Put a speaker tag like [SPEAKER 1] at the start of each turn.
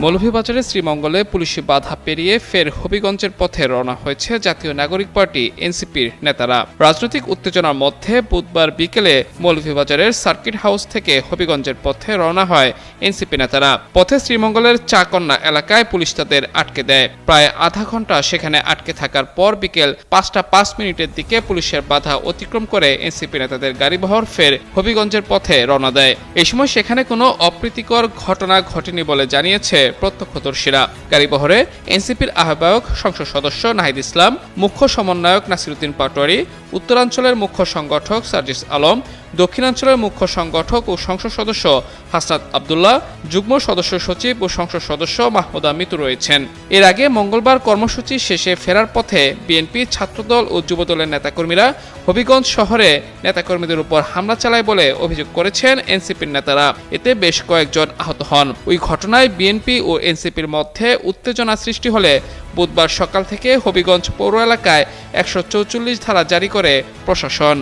[SPEAKER 1] মৌলভীবাজারে শ্রীমঙ্গলে পুলিশি বাধা পেরিয়ে ফের হবিগঞ্জের পথে রওনা হয়েছে জাতীয় নাগরিক পার্টি এনসিপির নেতারা। রাজনৈতিক উত্তেজনার মধ্যে বুধবার বিকেলে মৌলভীবাজারের সার্কিট হাউস থেকে হবিগঞ্জের পথে রওনা হয় এনসিপি নেতারা। পথে শ্রীমঙ্গলের চাকন্যা এলাকায় পুলিশ তাদের আটকে দেয়। প্রায় আধা ঘন্টা সেখানে আটকে থাকার পর বিকেল ৫টা ৫ মিনিটের দিকে পুলিশের বাধা অতিক্রম করে এনসিপি নেতাদের গাড়িবহর ফের হবিগঞ্জের পথে রওনা দেয়। এই সময় সেখানে কোনো অপ্রীতিকর ঘটনা ঘটেনি বলে জানিয়েছে প্রত্যক্ষদর্শীরা। গাড়িবহরে এনসিপির আহ্বায়ক সংসদ সদস্য নাহিদ ইসলাম, মুখ্য সমন্বয়ক নাসিরউদ্দিন পাটোয়ারি, উত্তরাঞ্চলের মুখ্য সংগঠক সার্জিস আলম, দক্ষিণাঞ্চলের মুখ্য সংগঠক ও সংসদ সদস্য হাসনাত আবদুল্লাহ, যুগ্ম সদস্য সচিব ও সংসদ সদস্য মাহমুদা মিতু রয়েছেন। এর আগে মঙ্গলবার কর্মসূচি শেষে ফেরার পথে বিএনপি, ছাত্রদল ও যুবদলের নেতাকর্মীরা হবিগঞ্জ শহরে নেতাকর্মীদের উপর হামলা চালায় বলে অভিযোগ করেছেন এনসিপির নেতারা। এতে বেশ কয়েকজন আহত হন। ওই ঘটনায় বিএনপি ও এনসিপির মধ্যে উত্তেজনা সৃষ্টি হলে বুধবার সকাল থেকে হবিগঞ্জ পৌর এলাকায় ১৪৪ ধারা জারি করে প্রশাসন।